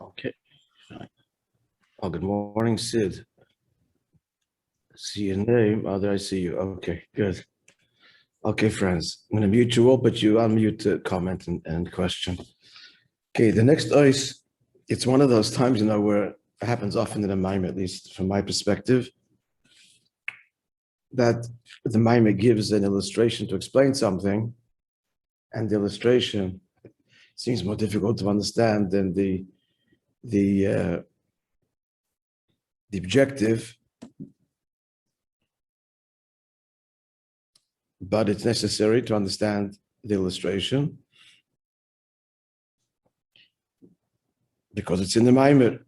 Okay. Oh, good morning, Sid. See your name. Oh, there I see you. Okay, good. Okay, friends. I'm going to mute you all, but you unmute to comment and question. Okay, the next ice, it's one of those times, where it happens often in the Maimah, at least from my perspective, that the Maimah gives an illustration to explain something, and the illustration seems more difficult to understand than the objective, but it's necessary to understand the illustration because it's in the Maimah.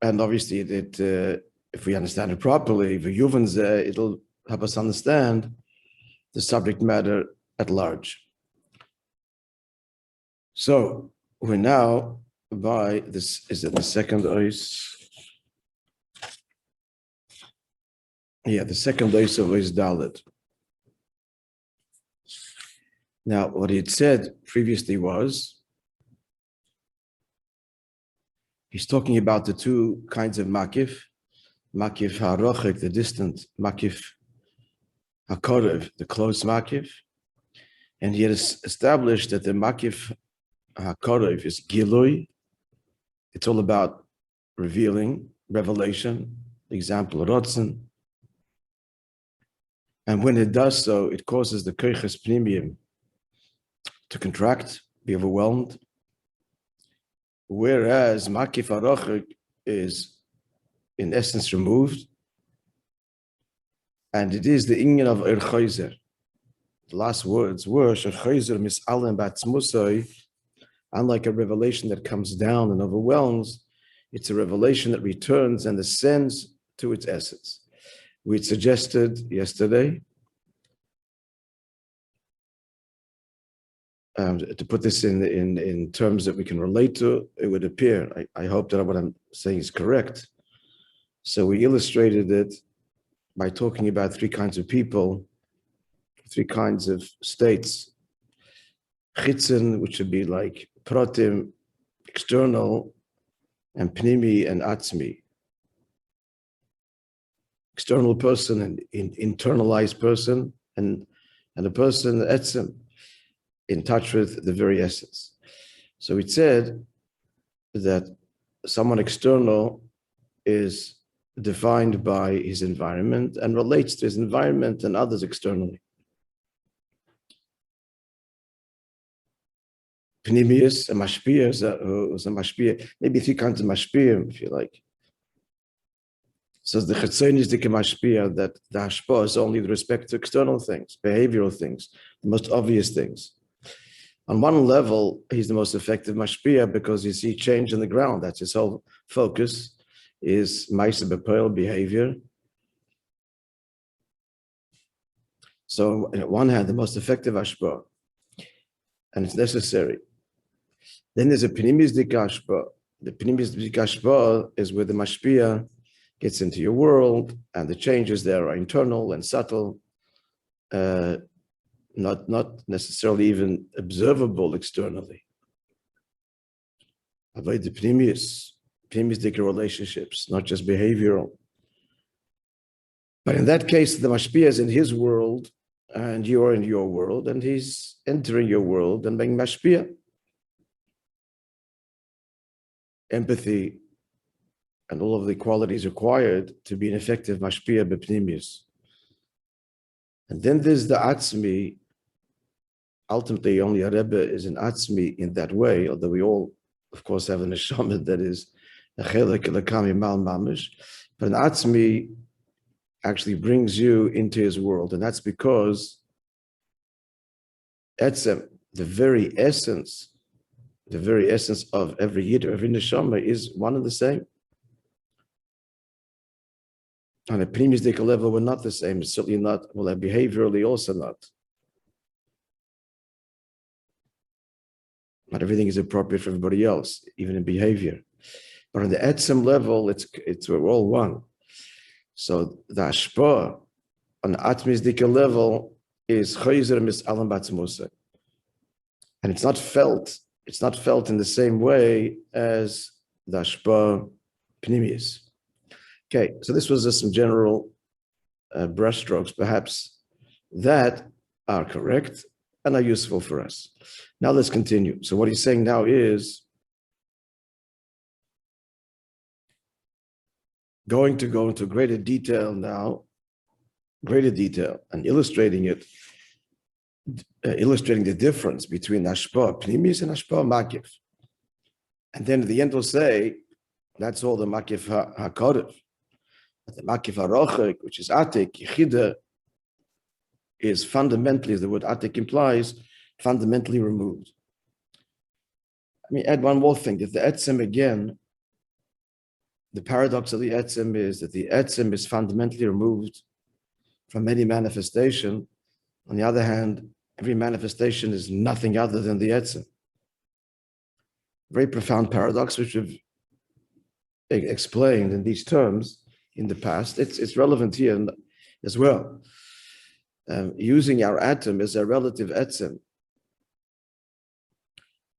And obviously, if we understand it properly, it'll help us understand the subject matter at large. So we're now by this, is it the second ice? Yeah, the second ice of Ice Dalet. Now, what he had said previously was, he's talking about the two kinds of makif ha'rochik, the distant, makif ha'korev, the close makif, and he had established that the makif ha'korev is gilui. It's all about revealing, revelation, example, rotzen. And when it does so, it causes the koiches pnimiyim to contract, be overwhelmed. Whereas makif ha'rochik is in essence removed, and it is the inyan of choizer. The last words were choizer mis'alem b'atzmusoi. Unlike a revelation that comes down and overwhelms, it's a revelation that returns and ascends to its essence. We suggested yesterday to put this in terms that we can relate to. It would appear, I hope that what I'm saying is correct. So we illustrated it by talking about three kinds of people, three kinds of states. Chitzen, which would be like pratim, external, and pnimi and atzmi. External person and internalized person, and a person etzem, in touch with the very essence. So it said that someone external is defined by his environment and relates to his environment and others externally. Pnimius, a mashpia, maybe three kinds of mashpia, if you like. So the chetzonis is the mashpia, that the hashpah is only with respect to external things, behavioral things, the most obvious things. On one level, he's the most effective mashpia because you see change in the ground. That's his whole focus, is ma'aseh b'poel, behavior. So on one hand, the most effective hashpah, and it's necessary. Then there's a pnimis dikashpah. The pnimis dikashpah is where the mashpia gets into your world, and the changes there are internal and subtle, not necessarily even observable externally. Avoid the pnimis dika relationships, not just behavioral. But in that case, the mashpia is in his world, and you are in your world, and he's entering your world and being mashpia. Empathy and all of the qualities required to be an effective mashpia b'pnimius. And then there's the atzmi. Ultimately, only a Rebbe is an atzmi in that way, although we all, of course, have a neshama that is a chelek lekami mal mamish. But an atzmi actually brings you into his world, and that's because etzem, the very essence of every yid, every neshama is one and the same. On a pnimis dika level, we're not the same. It's certainly not, well, behaviorally also not. Not everything is appropriate for everybody else, even in behavior. But on the etzem level, it's we're all one. So the hashpah on the atmis dika level is choizer mis'alem b'atzmusei, and it's not felt it's not felt in the same way as the Ashpa Pnimius. Okay, so this was just some general brushstrokes, perhaps, that are correct and are useful for us. Now let's continue. So what he's saying now is going to go into greater detail now, and illustrating it, illustrating the difference between Ashpa Pnimis and Ashpa Makif. And then at the end we'll say, that's all the Makif HaKodev. But the Makif HaRochek, which is Atik, Yechida, is fundamentally, as the word Atik implies, fundamentally removed. Let me add one more thing, that the Etzem again, the paradox of the Etzem is that the Etzem is fundamentally removed from any manifestation. On the other hand, every manifestation is nothing other than the Etzem. Very profound paradox, which we've explained in these terms in the past. It's relevant here as well. Using our atom as a relative Etzem.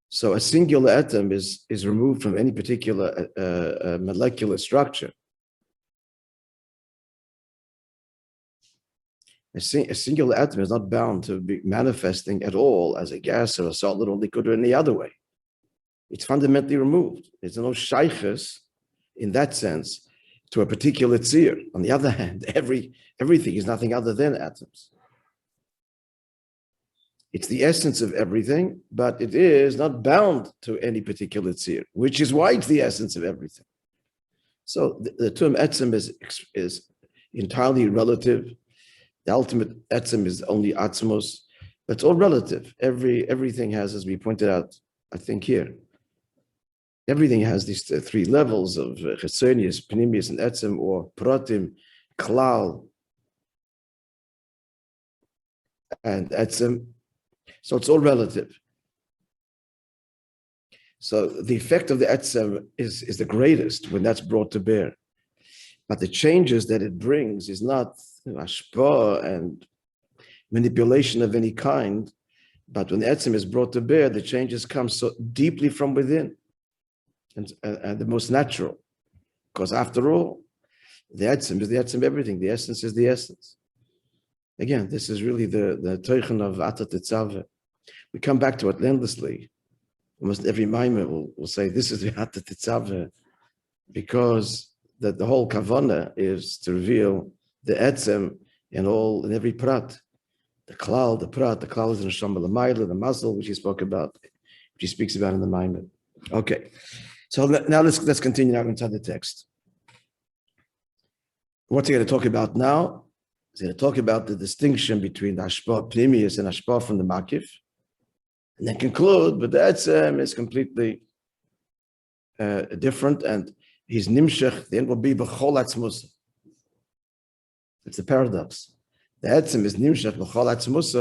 So a singular atom is removed from any particular molecular structure. A singular atom is not bound to be manifesting at all as a gas or a solid or liquid or any other way. It's fundamentally removed. There's no shaykhus in that sense to a particular tzir. On the other hand, everything is nothing other than atoms. It's the essence of everything, but it is not bound to any particular tzir, which is why it's the essence of everything. So the term etzem is entirely relative. The ultimate etzem is only atzmos, but it's all relative. Everything has, as we pointed out, I think here, everything has these three levels of chesonius, pnimius, and etzem, or pratim, klal, and etzem. So it's all relative. So the effect of the etzem is the greatest when that's brought to bear. But the changes that it brings is not ashpa and manipulation of any kind, but when the etzem is brought to bear, the changes come so deeply from within and the most natural. Because after all, the etzem is the etzem of everything. The essence is the essence. Again, this is really the teichen of h'tשכ. We come back to it endlessly. Almost every maamar will say, this is the h'tשכ, because that the whole kavanah is to reveal the etzem in every prat. The klal, the prat, the klal is in Neshama l'mayla, the muscle, which he spoke about, which he speaks about in the maamar. Okay, so now let's continue now inside the text. What's he going to talk about now? He's going to talk about the distinction between the ashpa pnimius and ashpa from the makif, and then conclude, but the etzem is completely different, and his nimshach, the end will be b'chol atzmus. It's a paradox. The etzem is nimshach b'chol atzmus,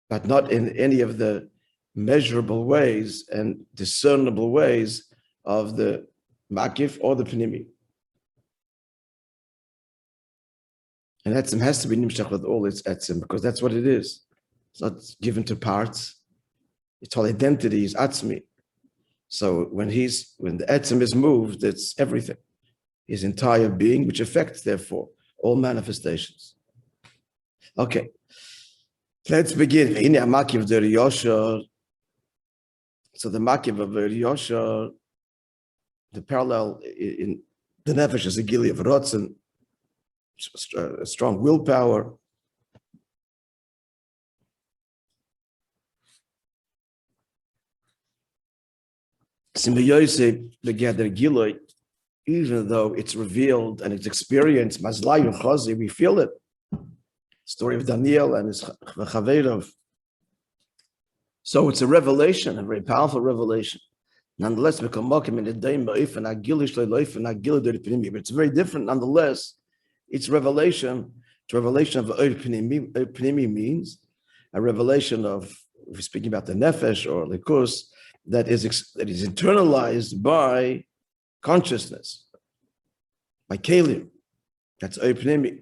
but not in any of the measurable ways and discernible ways of the makif or the pnimi. And etzem has to be nimshach with all its etzem, because that's what it is. It's not given to parts. Its whole identity is atzmi. So when the etzem is moved, it's everything. His entire being, which affects, therefore, all manifestations. Okay. Let's begin. So the makif of Yosha, the parallel in the nefesh is a gili of rotzen, a strong willpower. Even though it's revealed and it's experienced, we feel it. Story of Daniel and his Chaverov. So it's a revelation, a very powerful revelation. Nonetheless, but it's very different. Nonetheless, it's revelation. It's revelation of Pnimi means a revelation of, if we're speaking about the nefesh or likus, that is internalized by consciousness, by kelim. That's Pnimi.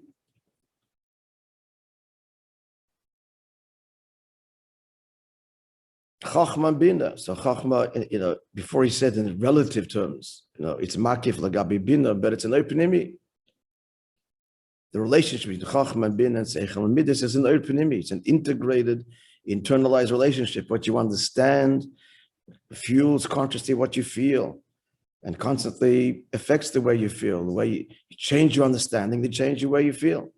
Chachma bina. So chachma, before he said in relative terms, it's makif lagabi bina, but it's an openimi. The relationship between chachma and bina and seichel and midas is an openimi. It's an integrated, internalized relationship. What you understand fuels consciously what you feel, and constantly affects the way you feel. The way you change your understanding, they change the way you feel.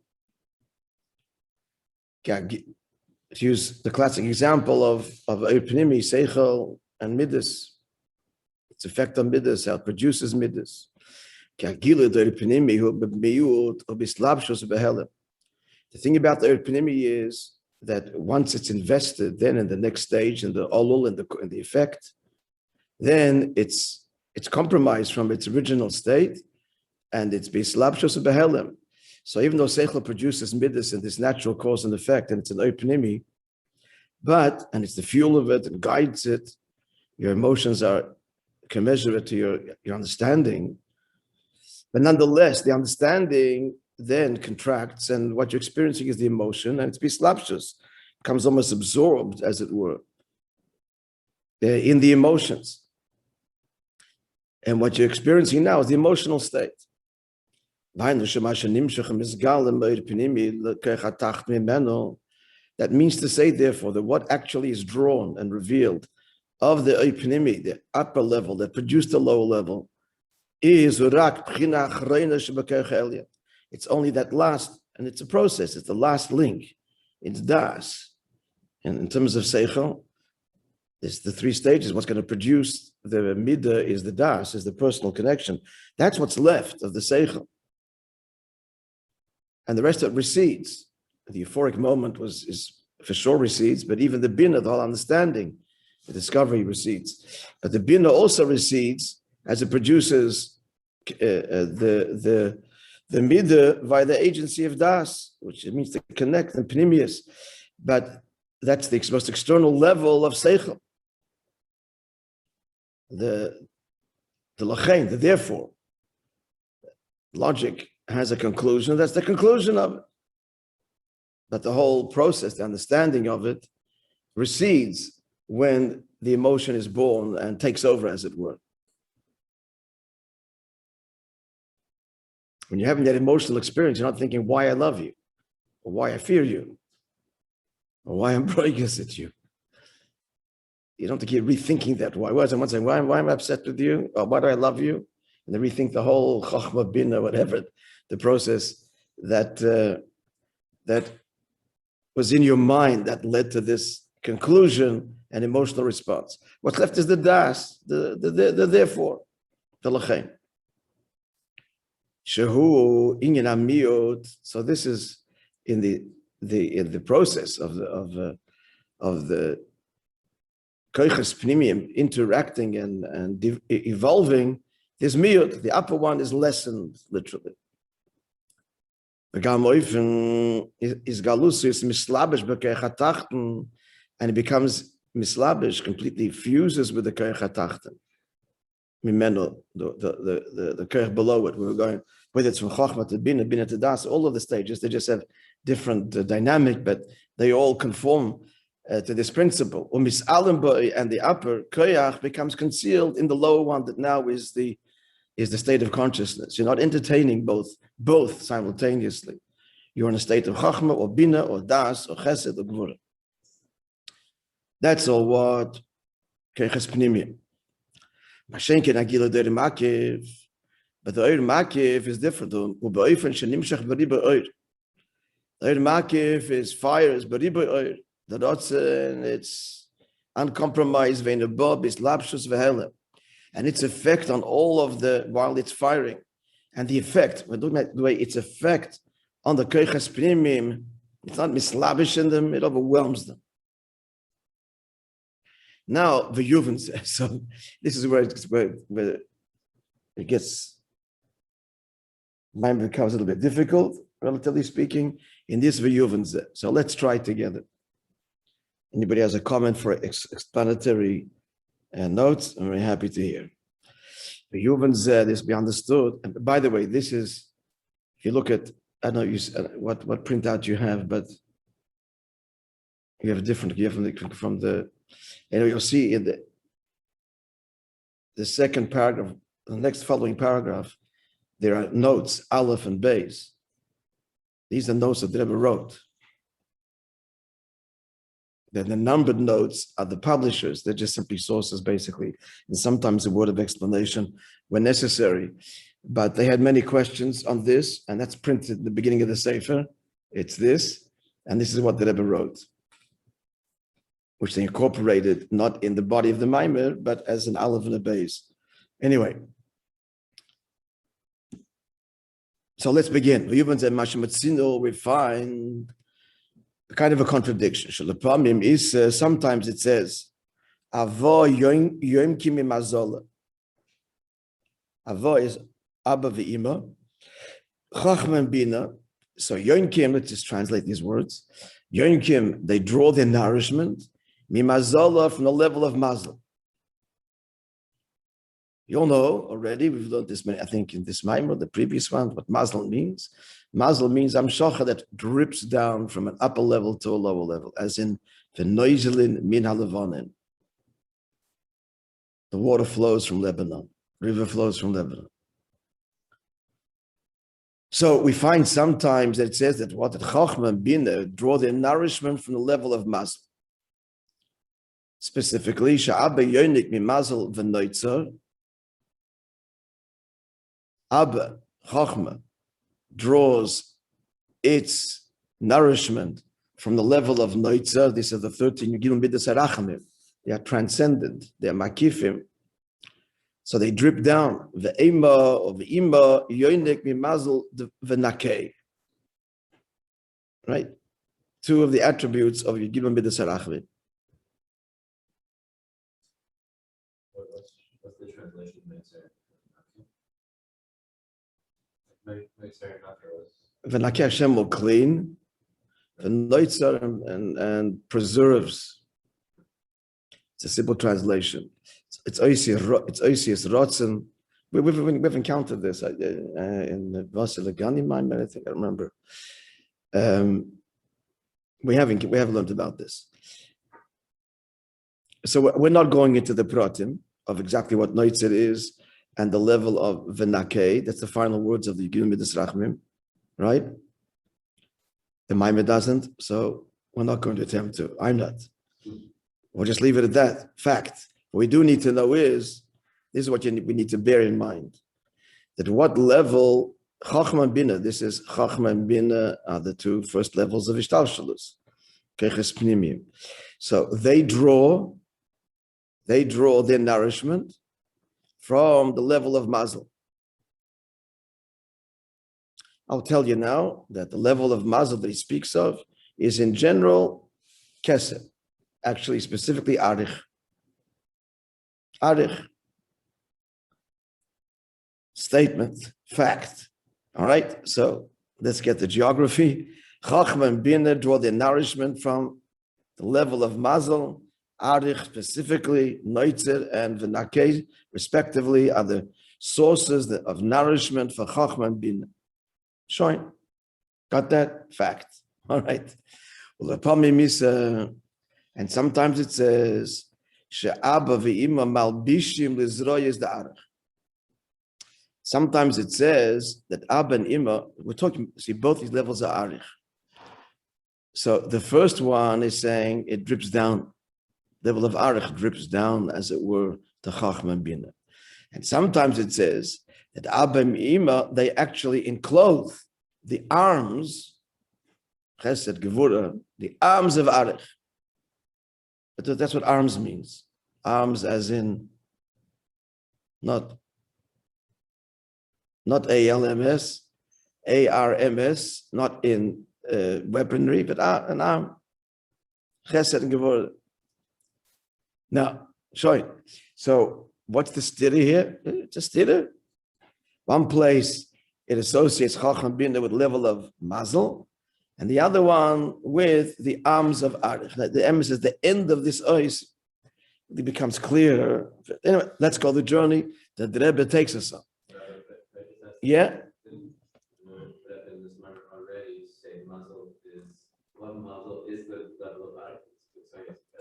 To use the classic example of openimi, seichel, and midas, its effect on midas, how it produces midas. The thing about the openimi is that once it's invested, then in the next stage, in the olul, in the effect, then it's compromised from its original state, and it's bislabshus behelim. So even though seichel produces midas in this natural cause and effect, and it's an openimi, and it's the fuel of it and guides it, your emotions are commensurate to your understanding. But nonetheless, the understanding then contracts, and what you're experiencing is the emotion, and it's bislapshus, becomes almost absorbed, as it were, in the emotions. And what you're experiencing now is the emotional state. That means to say, therefore, that what actually is drawn and revealed of the openimi, the upper level that produced the lower level, is it's only that last, and it's a process, it's the last link. It's das. And in terms of seichel, it's the three stages. What's going to produce the midah is the das, is the personal connection. That's what's left of the seichel. And the rest of it recedes. The euphoric moment is for sure recedes, but even the bina, the whole understanding, the discovery recedes. But the bina also recedes as it produces the midah via the agency of das, which means to connect and pnimius. But that's the most external level of seichel. The lachain, the therefore. Logic has a conclusion, that's the conclusion of it. But the whole process, the understanding of it, recedes when the emotion is born and takes over, as it were. When you're having that emotional experience, you're not thinking why I love you, or why I fear you, or why I'm broigus at you. You don't have to keep rethinking that. Why was someone saying, why am I upset with you? Or why do I love you? And then rethink the whole chachma bina, whatever, the process that was in your mind that led to this conclusion and emotional response. What's left is the das, the therefore, the lachain. Shehu inyan amiyot. So this is in the process of the koiches pnimiyim interacting and evolving. There's miyot. The upper one is lessened literally. Is galusis mislabish b'keich hatachten, and it becomes mislabish, completely fuses with the keich hatachten. Mimeno, the keich below it. We were going, whether it's from chochma to bina, bina to das, all of the stages, they just have different dynamic, but they all conform to this principle. And the upper keich becomes concealed in the lower one that now is the state of consciousness. You're not entertaining both simultaneously. You're in a state of chachma or bina or das or chesed or gvura. That's all what keiches pnimiyim. Mashenken agila der makiv, but the oir makiv is different. The oir makiv is fire, is bariba oir. The rotzen, it's uncompromised. Veinabab is lapshus vehelem. And its effect on all of while it's firing, and the effect, we're looking at the way its effect on the keiches pnimiyim, it's not mislabish in them, it overwhelms them. Now, the Yuvan says, so this is where it gets, mine becomes a little bit difficult, relatively speaking, in this Yuvan says. So let's try it together. Anybody has a comment for explanatory notes? I'm very happy to hear. The Yuvan said this be understood. And by the way, this is, if you look at, I don't know what printout you have, but you have a different, you have from the And you'll see in the second paragraph, the next following paragraph, there are notes, Aleph and Beis. These are notes that the Rebbe wrote. Then the numbered notes are the publishers. They're just simply sources, basically. And sometimes a word of explanation when necessary. But they had many questions on this, and that's printed in the beginning of the Sefer. It's this, and this is what the Rebbe wrote, which they incorporated not in the body of the Maimer, but as an Aleph and a Beis. Anyway, so let's begin. We find kind of a contradiction. Sometimes it says, Avo yom kimi mazola. Avo is Abba ve'ima. Chachma bina. So yom kim, let's just translate these words. Yom kim, they draw their nourishment. Mimazola, from the level of mazel. You all know already, we've learned this many, I think in this Maimon, the previous one, what mazel means. Mazel means amshacha that drips down from an upper level to a lower level, as in the noiselin min halavanin. The water flows from Lebanon, river flows from Lebanon. So we find sometimes that it says that what Chachma and Bina draw their nourishment from the level of mazel. Specifically, Sha'abba yonik mi mazel v'noitzer. Abba, Chachma, draws its nourishment from the level of Noitzer. These are the 13 Yigilum Midas HaRachamim. They are transcendent. They are makifim. So they drip down. Ve'ema or ve'ima yoinek mimazel v'nakei. Right? Two of the attributes of Yigilum Midas HaRachamim. What's the translation? V'nakei Hashem will clean, v'noitzer and preserves. It's a simple translation. It's oisius rotzen. We've encountered this in the Vasile Gani Maimon, I think I remember. We have learned about this. So we're not going into the pratim of exactly what noitzer is and the level of v'nakei. That's the final words of the Yigilum Midas Rachmim, right? The Maimon doesn't, so we're not going to attempt to. I'm not. We'll just leave it at that. Fact. What we do need to know is, this is what we need to bear in mind, that what level, Chachma and Bina, this is Chachma and Bina are the two first levels of Ishtalshalus, Keches Pnimim. So they draw their nourishment from the level of mazel. I'll tell you now that the level of mazel that he speaks of is in general kesed, actually specifically arich. Arich. Statement, fact. All right, so let's get the geography. Chachma and Bina draw their nourishment from the level of mazel. Arich specifically, Noitzer and V'nakei, respectively, are the sources of nourishment for Chachma and Bina. Showing. Got that? Fact. All right. Well, the problem is, and sometimes it says, She'abba v'ima malbishim lizroyes da'arich. Sometimes it says that Abba and Ima, we're talking, see, both these levels are arich. So the first one is saying it drips down. Level of arich drips down, as it were, to Chachma and Bina. And sometimes it says that Abba and Ima, they actually enclose the arms, Chesed, Gevura, the arms of arich. But that's what arms means. Arms as in not ALMS, ARMS, not in weaponry, but an arm. Chesed and Gevura. Now, showing. So, what's the stira here? It's a stira. One place it associates Chacham Bina with level of mazel, and the other one with the arms of arich. The emphasis, the end of this ois, it becomes clearer. Anyway, let's go the journey that the Rebbe takes us on. Yeah.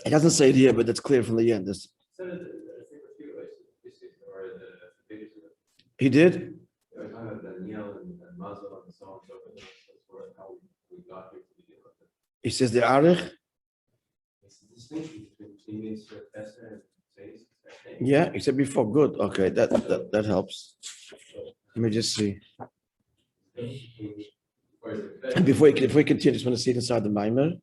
It doesn't say it here, but it's clear from the end. He did? He says the Arich? Yeah, he said before. Good. Okay, that helps. Let me just see. And before we continue, I just want to see it inside the Maimer.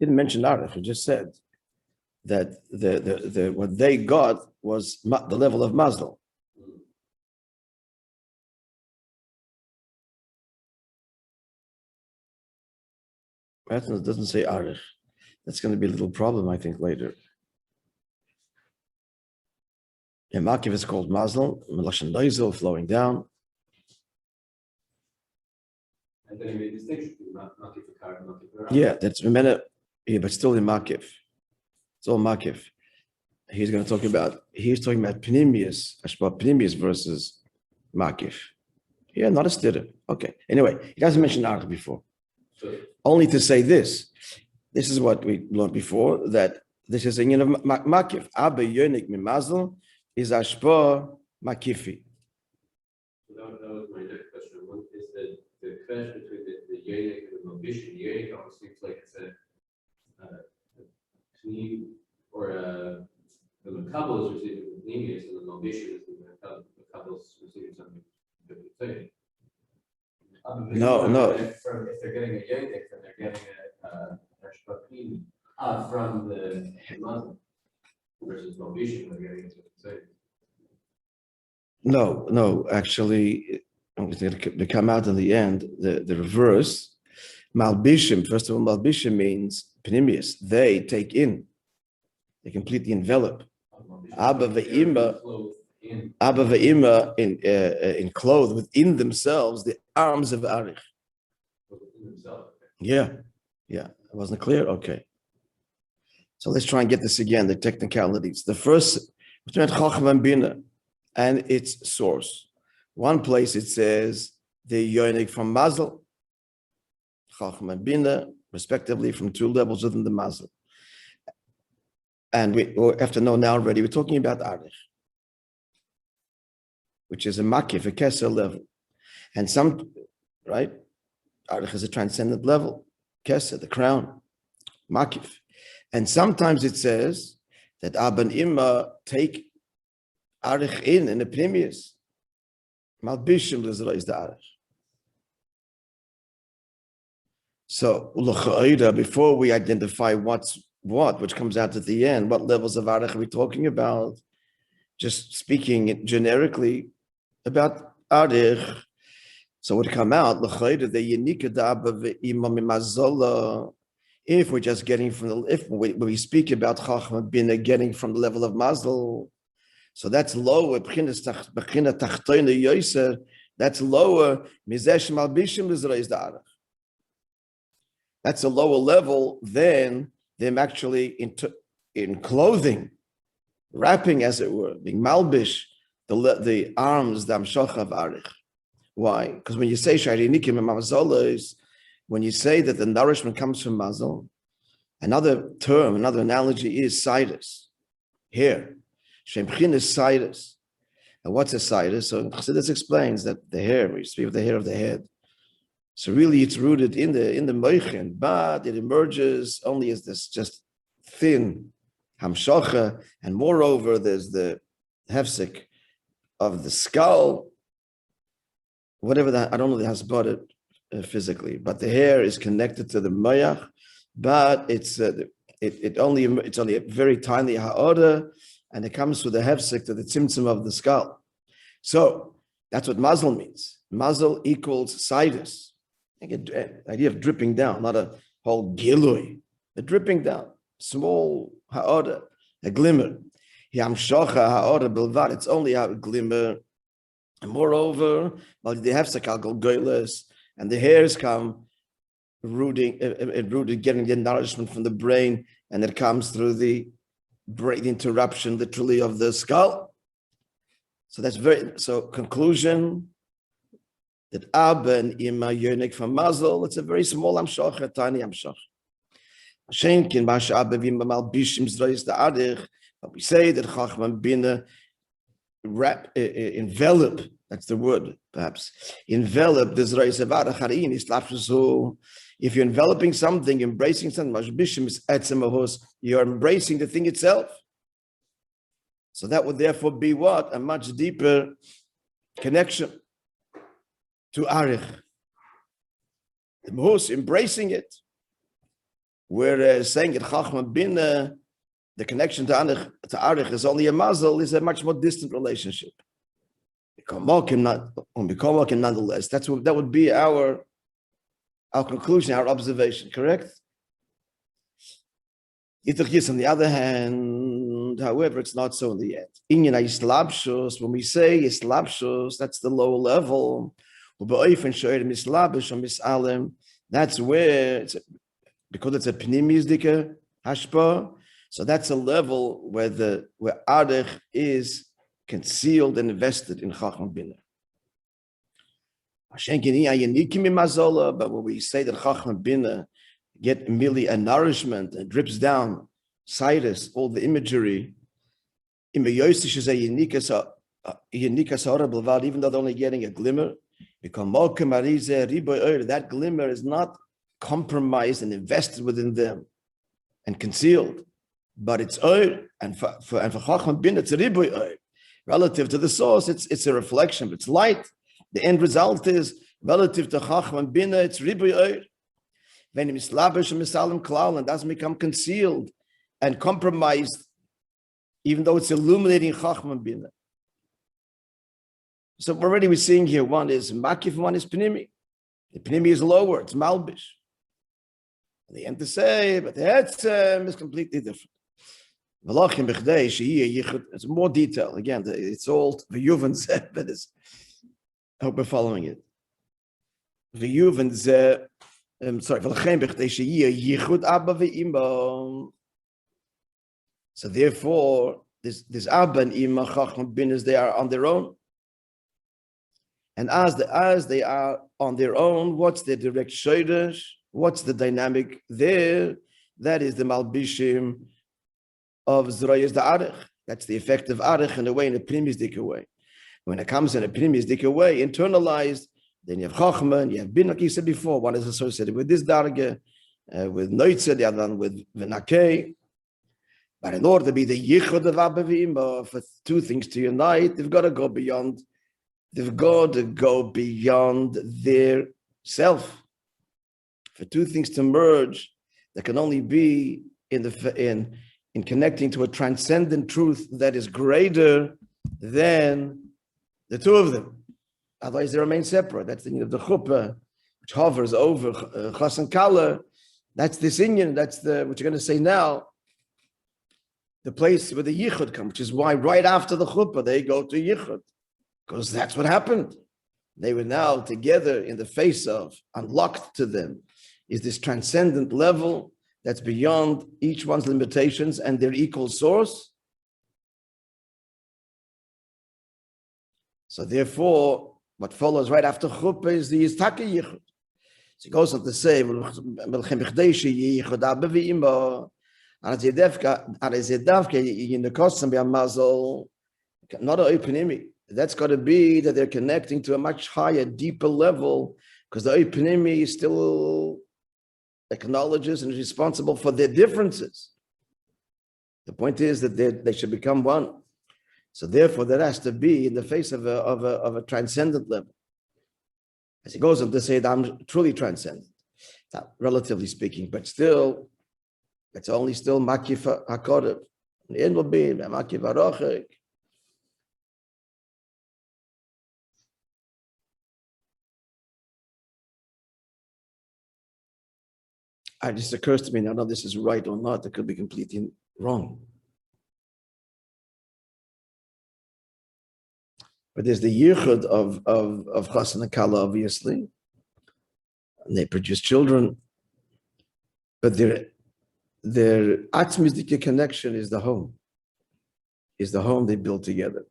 Didn't mention Arich. He just said that the what they got was the level of Mazel. It doesn't say Arich. That's going to be a little problem, I think, later. In Makiv, it's called Mazel, Melashon Loizel, flowing down. And then he made a distinction between Makiv for Kar and Makiv for Ra. Yeah, that's yeah, but still in Makiv. It's all Makiv. He's talking about Pnimius, Ashba Pnimius versus Makiv. Yeah, not a stira. Okay. Anyway, he doesn't mention Arich before. So, Only to say this. This is what we learned before, that this is a union of Makiv. Abba Yonik Mimazel is Ashba Makifi. so that was my next question. What is the clash between the Yonik and the Malbish? The Yonik almost seems like it's a Pnim, or the Makabel is receiving the Pnimius, and the Malbish is the Makabel is receiving something different. No. If they're getting a Yonik, then they're getting a Ashba from the Muslim versus Malbish, they're getting it different. No, actually, they come out in the end, the reverse. Malbishim, first of all, Malbishim means Pnimius. They take in, they completely envelop. Abba ve'ima enclosed within themselves the arms of Arich. Yeah, it wasn't clear? Okay. So let's try and get this again, the technicalities. The first, between Chacham and Bina and its source. One place it says the Yonik from Mazel, Chacham and Bina, respectively, from two levels within the Mazel. And we have to know now already, we're talking about Arich, which is a Makif, a Keser level. And right? Arich is a transcendent level. Keser, the crown, Makif. And sometimes it says that Abba and Imma take Arich in a Pnimius. Malbishim Lizra is the Arich. So, before we identify what's what, which comes out at the end, what levels of Arich are we talking about? Just speaking generically about Arich. So it would come out, if we're just getting from when we speak about Chacham Bina getting from the level of Mazel, so that's lower. That's lower. That's a lower level than them actually in clothing, wrapping, as it were, being malbish, the arms, the amshach of Arich. Why? Because when you say Shairinikim and Mamazola, when you say that the nourishment comes from Mazel, another analogy is Sidus, hair. Shemchin is Sidus. And what's a Sidus? So Chassidus explains that the hair, we speak of the hair of the head. So really it's rooted in the Moichin, but it emerges only as this just thin Hamshacha, and moreover there's the hefsek of the skull, whatever that, I don't know the hasbara physically, but the hair is connected to the Mayach, but it's only a very tiny ha'oda, and it comes with the hefsek to the tzimtzum of the skull. So that's what mazel means. Mazel equals sidus. The idea of dripping down, not a whole gilui, a dripping down, small ha'oda, a glimmer. Yamshocha ha'oda bilvad, it's only a glimmer. And moreover, while the hefsek al golgoyles, and the hairs come rooting, getting the nourishment from the brain, and it comes through the brain interruption, literally, of the skull. So conclusion, that Abba and Ima Yonik from Mazel, it's a very small Amshach, a tiny Amshach. Schenken, Masha Abba, Vima Malbishim, Zrois, the Adich, but we say that Chachman Bina envelop, that's the word, perhaps, envelop the Zrois of Adich, Harin, Islapshu. If you're enveloping something, embracing something, Mashbishim is Etzlo, you're embracing the thing itself. So that would therefore be what? A much deeper connection to Arich. The Mahus embracing it. Whereas saying that Chachman Bina, the connection to Arich is only a mazel, is a much more distant relationship. Nonetheless, that would be our conclusion, our observation, correct? On the other hand, however, it's not so in the end. When we say Islabshus, that's the lower level. That's where, because it's a pnimizdike hashpa, so that's a level where Arich is concealed and invested in Chacham Bina. But when we say that Chacham Bina get merely a nourishment and drips down, Cyrus, all the imagery, even though they're only getting a glimmer, that glimmer is not compromised and invested within them and concealed, but it's oil, and for Chacham Bina, it's a riboy oil. Relative to the source, it's a reflection, but it's light. The end result is, relative to Chacham Bina, it's riboy oil. When it mislabish and misalim klal and doesn't become concealed and compromised, even though it's illuminating Chacham Bina. So already we're seeing here, one is makif, one is pnimi. The pnimi is lower, it's malbish. The end to say, but the etzem is completely different. It's more detail. Again, it's all v'yuvan zeh, but I hope we're following it. V'yuvan zeh, so therefore, this Abba and Ima Chacham Bina, they are on their own. And as they are on their own, what's their direct shaydash? What's the dynamic there? That is the Malbishim of Zroyas the Arich. That's the effect of Arich in a way, in a primistic way. When it comes in a primistic way, internalized, then you have Chachma, you have Bin, like you said before, one is associated with this Darga, with Noitze, the other one with Venakei. But in order to be the Yichud of Abba V'Ima, for two things to unite, they've got to go beyond their self. For two things to merge, that can only be in connecting to a transcendent truth that is greater than the two of them. Otherwise, they remain separate. That's the the chuppah, which hovers over chas and kala. That's this inyan. That's what you're going to say now. The place where the yichud comes, which is why right after the chuppah they go to yichud, because that's what happened. They were now together in the face of, unlocked to them, is this transcendent level that's beyond each one's limitations and their equal source. So therefore, what follows right after chuppah is the h'tshek yichud. So he goes on to say, not an openimi. That's got to be that they're connecting to a much higher, deeper level, because the openimi still acknowledges and is responsible for their differences. The point is that they should become one. So therefore, that has to be in the face of a transcendent level. As he goes on to say that I'm truly transcendent, relatively speaking, but still, it's only still makif hakodev. The end will be makif harochek. It just occurs to me now, this is right or not. It could be completely wrong. But there's the yichud of chas and kala, obviously. And they produce children. But their atzmistic connection is the home. Is the home they build together.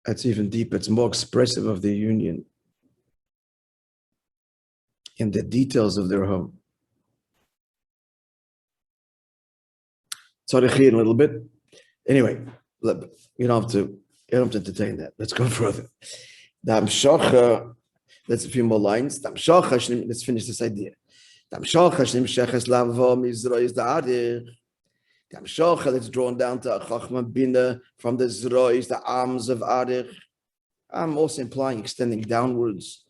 That's even deeper. It's more expressive of the union in the details of their home. Sorry, a little bit. Anyway, you don't have to entertain that. Let's go further. The ha'tשכ, let's a few more lines. The ha'tשכ, let's finish this idea. The ha'tשכ שנמשכת לבוא מזרועי דארich. The ha'tשכ that's drawn down to Chachma Bina from the zrois, the arms of Arich. I'm also implying extending downwards.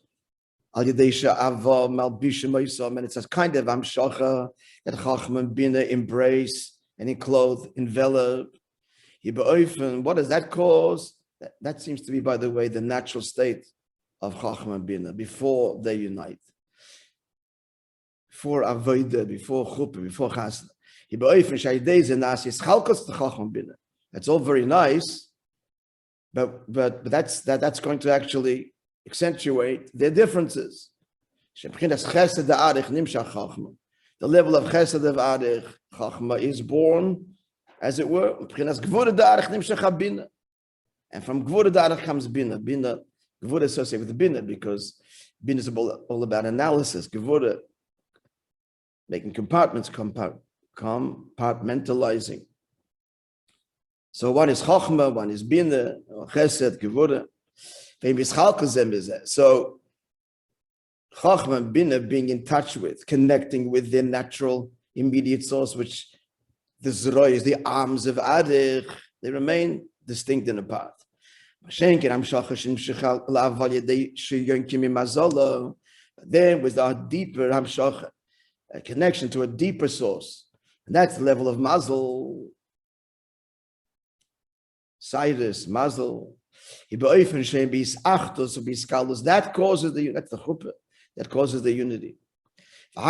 Al Yadesha Ava Malbisha Moishe, and it's a kind of ha'tשכ that Chachma Bina embrace and enclose, envelop. What does that cause? That seems to be, by the way, the natural state of Chachma Bina before they unite. Before Avodah, before Chuppah, before Chasna. That's all very nice, but that's going to actually accentuate their differences. The level of Chesed of Arich, Chachma is born, as it were. And from Gvura Darich comes Bina. Bina, Gvura associated with Bina because Bina is all about analysis. Gvura, making compartments, compartmentalizing. So one is Chachma, one is Bina, or Chesed, Gvura. So Chachma and Bina being in touch with, connecting with their natural immediate source, which the zrois, the arms of Arich, they remain distinct and apart. Then with our deeper ha'tשכ, a connection to a deeper source, and that's the level of mazel, Cyrus, mazel. That causes that's the chuppah, that causes the unity. The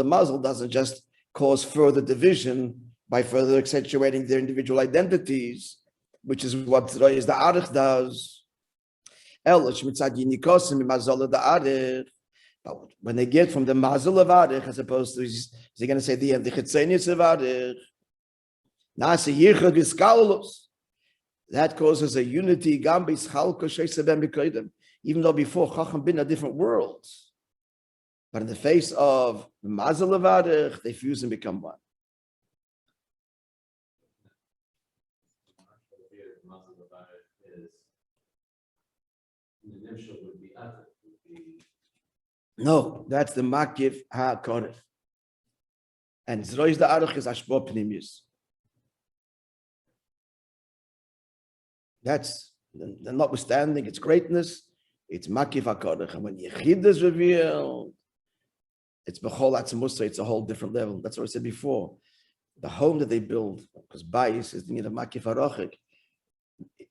mazel doesn't just cause further division by further accentuating their individual identities, which is what the Arich does. But when they get from the mazel of Arich, as opposed to, is he going to say the chitzenius of Arich? That causes a unity, even though before Chacham Bina are different worlds. But in the face of the mazel of Arich, they fuse and become one. No, that's the makif ha'koref. And zrois the Arich is ashbo pnimius. That's notwithstanding its greatness, it's makif ha'koref. And when Yechid is revealed, it's b'chol atzimusa, it's a whole different level. That's what I said before. The home that they build, because bayis is the makif ha'rochik,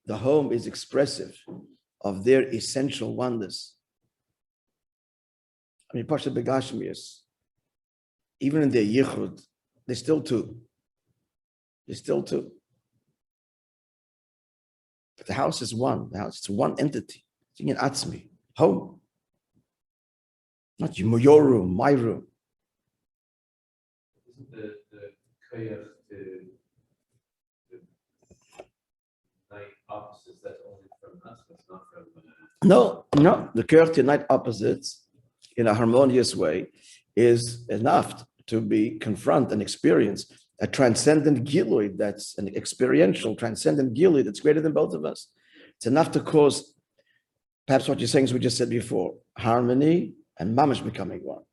the home is expressive of their essential oneness. I mean, Pasha Begashmias, even in their yichud, they're still two. They're still two. But the house is one. The house, it's one entity. It's in atzmi, home. Not your room, my room. Isn't the koyach to unite opposites, that's only from us, that's not from No, the koyach to unite opposites in a harmonious way is enough to be confront and experience a transcendent gilui, that's an experiential transcendent gilui that's greater than both of us. It's enough to cause, perhaps what you're saying is we just said before, harmony and mamash becoming one.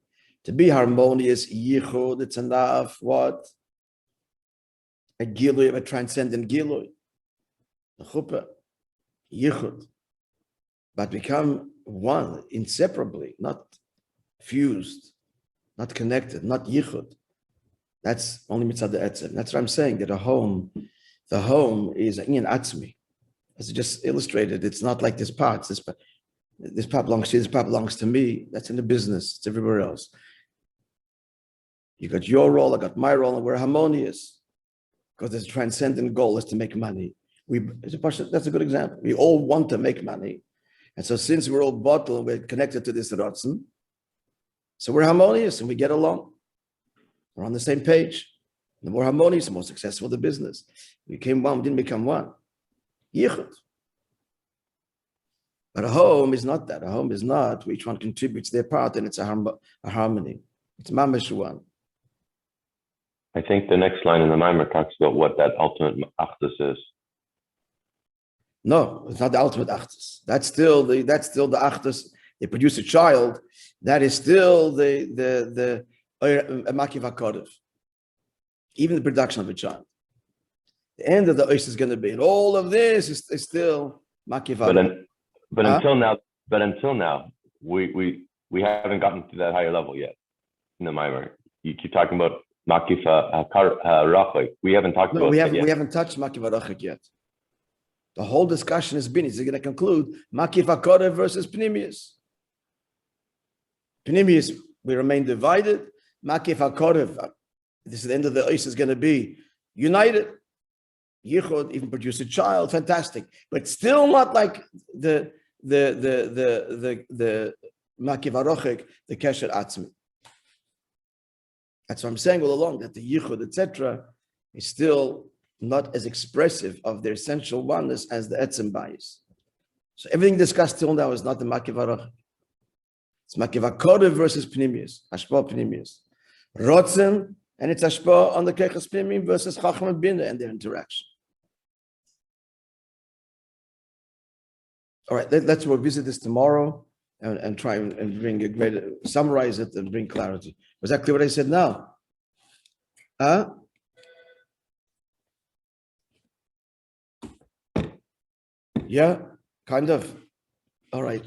To be harmonious, yichud, it's enough, what? A gilui of a transcendent gilui. The chuppah, yichud. But become one, inseparably, not fused, not connected, not yichud. That's only mitzad the etzem. That's what I'm saying, that the home is in atzmi. As I just illustrated, it's not like this part. This part belongs to you, this part belongs to me. That's in the business, it's everywhere else. You got your role, I got my role, and we're harmonious. Because the transcendent goal is to make money. That's a good example. We all want to make money. And so since we're all bottled, we're connected to this rotzen, so we're harmonious and we get along. We're on the same page. The more harmonious, the more successful the business. We became one, we didn't become one. Yichud. But a home is not that. A home is not where each one contributes their part and it's a harmony. It's mamash one. I think the next line in the Maamar talks about what that ultimate achdus is. No, it's not the ultimate achdus. That's still the achdus. They produce a child. That is still the makiv hakodev. Even the production of a child. The end of the ois is going to be, and all of this is still makiv hakodev. But until now, we haven't gotten to that higher level yet in the Maamar. You keep talking about makif harachik. We haven't talked about that yet. We haven't touched makif harachik yet. The whole discussion has been, it's going to conclude, makif hakodev versus pnimius. Pnimius, we remain divided. Makif hakodev, this is the end of the ois, is going to be united. Yichud, even produce a child, fantastic, but still not like the makiv harochik, the kesher atzmi. That's what I'm saying all along, that the yichud, etc., is still not as expressive of their essential oneness as the etzem bias. So everything discussed till now is not the makiv harochik. It's makiv hakodev versus pnimius, hashpah pnimius, rotzen, and it's hashpah on the keches pnimim versus chacham and bina and their interaction. All right, let's revisit this tomorrow and try and bring a greater, summarize it and bring clarity. Was that clear what I said now? Yeah, kind of. All right.